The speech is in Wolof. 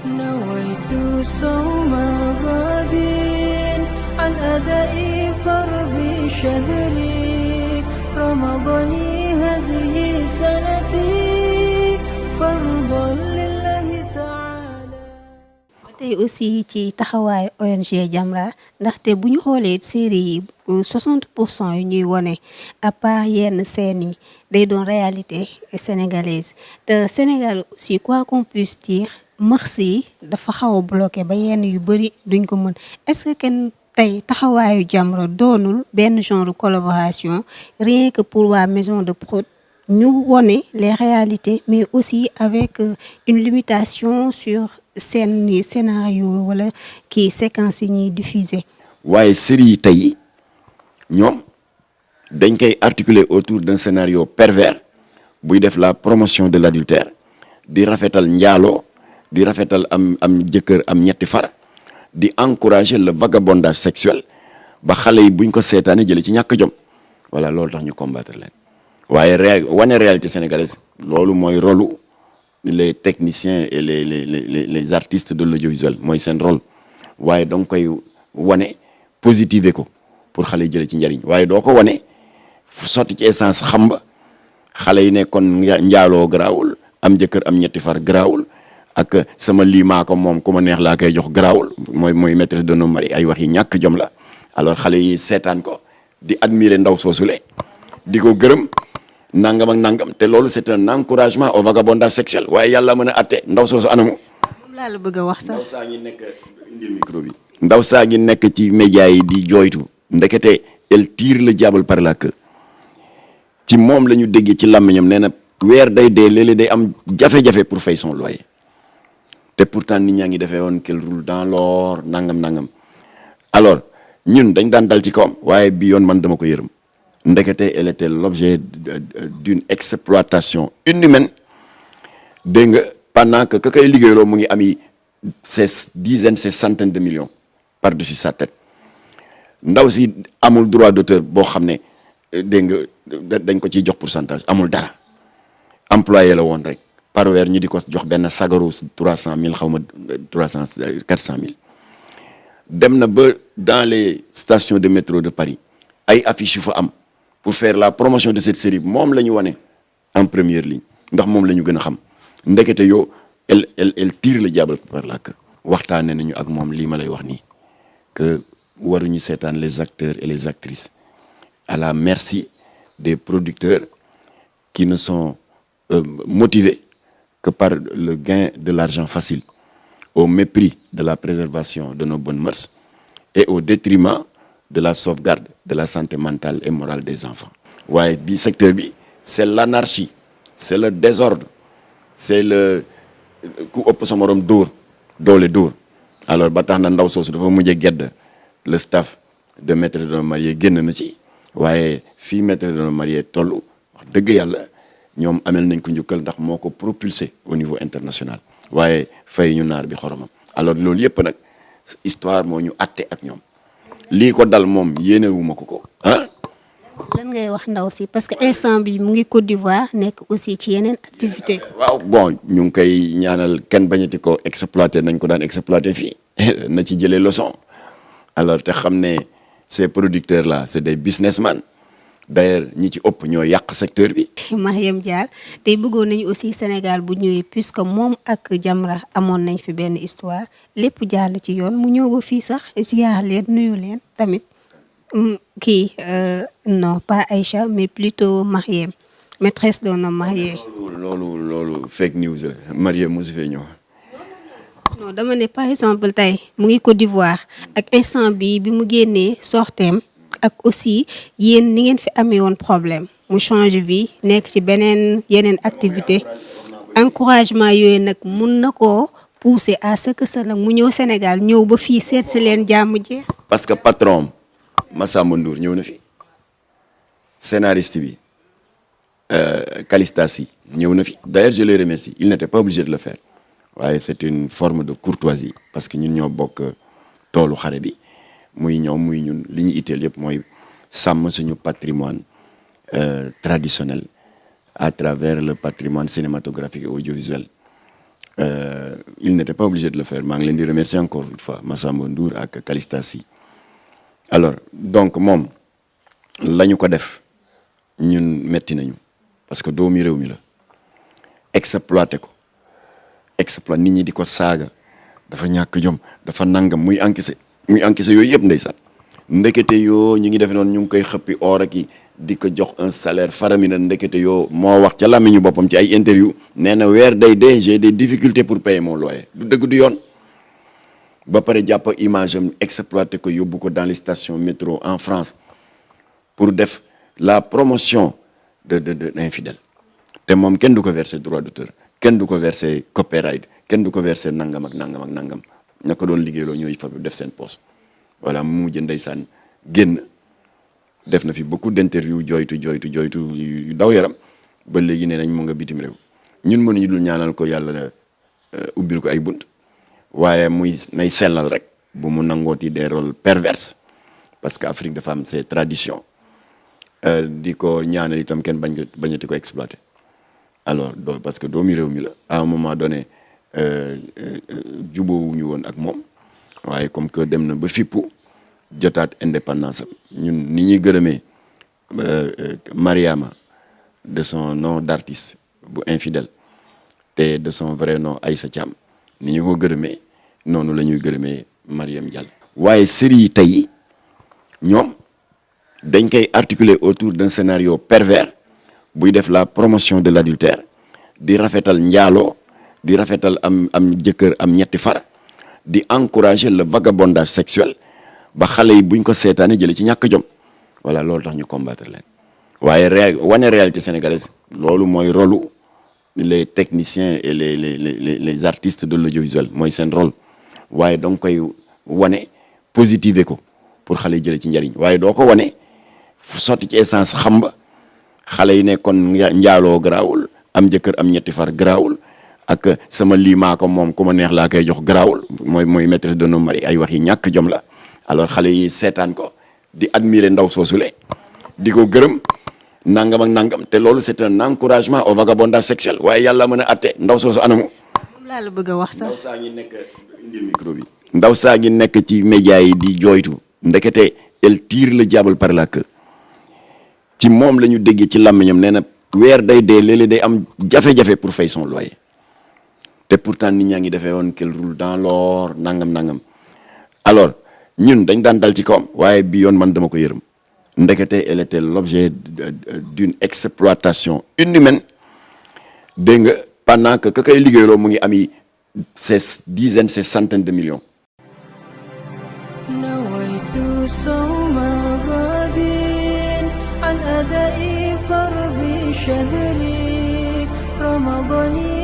نويت صوم غد عن أداء فرض شهري رمضان هذه سنتي فرضا لله تعالى. tey aussi ci taxawaayu ONG Jamra ndaxte bu ñu xoolee série yi 60% yu ñuy wone à part yenn scènes yi day doon réalité sénégalaise te Sénégal aussi quoi qu'on puisse dire merci dafa xaw a bloqué ba yenn yu bëri duñ ko mën est-ce que kenn tey taxawaayu Jamra doonul benn genre collaboration rien que pour waa maison de prod ñu wone les réalités mais aussi avec une limitation sur seen scénario wala kii séquence yi ñuy diffuser. waaye série yi tey ñoom dañ koy articuler autour d'un scénario pervers buy def la promotion de l'adultère di rafetal njaaloo di rafetal am jëkkër am ñetti far di encourager le vagabondage sexuel ba xale yi buñ ko seetaane jële ci ñàkk jom voilà loolu tax ñu combattre leen waaye wane réalité sénégalaise loolu mooy rôlu les techniciens et les artistes de l'audiovisuel mooy seen rôle waaye danga koy wane positiver ko pour xale yi jële ci njariñ waaye doo ko wane sotti ci essence xamba xale yi ne kon njaaloo garaawul am jëkkër am ñetti far garaawul ak sama lii maa ko moom ku ma neex laa koy jox garaawul mooy maîtresse d'un homme marié ay wax yi ñàkk jom la alors xale yi seetaan ko di admirer ndaw soosule di ko gërëm nangam ak nangam te loolu c'est un encouragement au vagabondage sexuel waaye yàlla mën a atte ndaw soosu anamu. moom laa la bëgg a wax sax. ndaw saa ngi nekk indil micro bi. ndaw saa ngi nekk ci média yi di jooytu ndekete elle tire le diable par la queue ci moom la ñu déggee ci làmmiñam nee na weer day dee léeg-léeg day am jafe-jafe pour fay son loyer te pourtant nit ñaa ngi defee woon qu'elle roule dans l'or nangam alors ñun dañ daan dal ci kawam waaye bi yoon man dama ko yërëm. ndekete elle était l'objet d'une exploitation inhumaine dégg nga pendant que ka koy liggéeyloo mu ngi ami ces dizaines ces centaines de millions par-dessus sa tête ndaw si amul droit d'auteur boo xam ne dégg nga dañ ko ciy jox pourcentage amul dara employé la woon rek par weer ñu di ko jox benn sagaru 300 000 xaw ma 400 000 dem na ba dans les stations de métro de Paris ay affiches yu fa am pour faire la promotion de cette série moom la ñu wane en première ligne ndax moom la ñu gën a xam ndekete yow elle tire le diable par la queue waxtaane nañu ak moom lii ma lay wax nii que waruñu seetaan les acteurs et les actrices à la merci des producteurs qui ne sont motivés que par le gain de l'argent facile au mépris de la préservation de nos bonnes mœurs et au détriment de la sauvegarde de la santé mentale et morale des enfants waaye bi secteur bi c'est l'anarchie c'est le désordre c'est le ku ëpp sa morom doole dóor alors ba tax na ndaw soosu dafa mujjee gedd le staff de maîtresse d'un homme marié génn na ci waaye fii maîtresse d'un homme marié toll wax dëgg yàlla ñoom amel nañ ko njukkal ndax moo ko propulsé au niveau international waaye fay ñu naar bi xoromam alors loolu yëpp nag histoire moo ñu atte ak ñoom lii ko dal moom yéenewuma ko ah. lan ngay wax ndaw si parce que instant bi mu ngi Côte d'Ivoire nekk aussi ci yeneen activité waaw bon ñu ngi koy ñaanal kenn bañati ko exploiter nañ ko daan exploiter fii na ci jëlee leçon alors te xam ne ces producteurs là c'est des businessmen d'ailleurs ñi ci ëpp ñoo yàq secteur bi. Mariam Dial tey bëggoon nañu aussi Sénégal bu ñëwee puisque moom ak Jamra amoon nañ fi benn histoire lépp jàll ci yoon mu ñëw ba fii sax ziar leen nuyu leen tamit kii non pas Aïcha mais plutôt Mariam maîtresse d'un homme marié. loolu fake news la Mariam mosu fee ñëw. non dama ne par exemple tey mu ngi Côte d'Ivoire ak instant bi mu génnee sorteem ak aussi yéen ni ngeen fi amee woon problème mu change vie nekk ci yeneen activité encouragement yooyu nag mun na koo pousser à ce que ça nag mu ñëw Sénégal ñëw ba fii seet si leen jàmm jeex. parce que patron Massamba Ndour ñëw na fi scénariste bi Calista Sy ñëw na fi d'ailleurs je les remercie il n'était pas obligé de le faire waaye c'est une forme de courtoisie parce que ñun ñoo bokk toolu xare bi muy ñoom muy ñun li ñu itteel yëpp mooy sàmm suñu patrimoine traditionnel à travers le patrimoine cinématographique et audiovisuel il n'était pas obligé de le faire maa ngi leen di remercier encore une fois Massamba Ndour ak Calista Sy alors donc moom la ñu ko def ñun metti nañu parce que doomi réew mi la exploité ko exploité nit ñi di ko saaga dafa ñàkk jom dafa nangam muy encaissé yooyu yëpp ndeysaan ndekete yoo ñu ngi def noonu ñu ngi koy xëppi or ak di ko jox un salaire faramina ndekete yoo moo wax ca làmmiñu boppam ci ay interview nee na weer day dee j'ai des difficultés pour payer mon loyer du dëgg du yoon ba pare jàpp image am exploité ko yóbbu ko dans les stations métro en France pour def la promotion de infidèle te moom kenn du ko verser droit d'auteur kenn du ko verser copyright kenn du ko verser nangam ak nangam ak nangam ña ko doon liggéeyloo ñooy fa def seen poste voilà mu mujj ndeysaan génn def na fi beaucoup d'interviews jooytu yu daw yaram ba léegi nee nañ mu nga bitim réew ñun mënuñu dul ñaanal ko yàlla ubbil ko ay bunt waaye muy nay sellal rek bu mu nangooti des rôles pervers parce que Afrique dafa am ses traditions di ko ñaanal itam kenn bañati ko exploiter alors parce que doomi réew mi la à un moment donné jubóowuñu woon ak moom waaye comme que dem na ba fippu jotaat indépendance am ñun ni ñuy gërëmee Mariama de son nom d'artiste bu infidèle te de son vrai nom Aïssa Thiam ni ñu ko gërëmee noonu la ñuy gërëmee Mariam Diallo waaye série yi tey ñoom dañ koy articuler autour d'un scénario pervers buy def la promotion de l'adultère di rafetal njaaloo di rafetal am jëkkër am ñetti far di encourager le vagabondage sexuel ba xale yi buñ ko seetaane jële ci ñàkk jom voilà loolu tax ñu combattre leen waaye wane réalité sénégalaise loolu mooy rôlu les techniciens et les artistes de l'audiovisuel mooy seen rôle waaye danga koy wane positiver ko pour xale yi jële ci njariñ waaye doo ko wane sotti ci essence xam ba xale yi ne kon njaaloo garaawul am jëkkër am ñetti far garaawul ak sama lii maa ko moom ku ma neex laa koy jox garaawul mooy maîtresse d'un homme marié ay wax yi ñàkk jom la alors xale yi seetaan ko di admirer ndaw soosule di ko gërëm nangam ak nangam te loolu c'est un encouragement au vagabondage sexuel waaye yàlla mën a atte ndaw soosu anamu. moom laa la bëgg a wax sax. ndaw saa ngi nekk indil micro bi. ndaw saa ngi nekk ci média yi di jooytu ndekete elle tire le diable par la queue ci moom la ñu déggee ci làmmiñam nee na weer day dee léeg-léeg day am jafe-jafe pour fay son loyer te pourtant nit ñaa ngi defee woon qu'elle roule dans l'or nangam alors ñun dañ daan dal ci kawam waaye bi yoon man dama ko yërëm ndekete elle était l'objet d'une exploitation inhumaine dégg nga pendant que ka koy liggéeyloo mu ngi ami ces dizaines ces centaines de millions. عن أداء فرض شهري رمضاني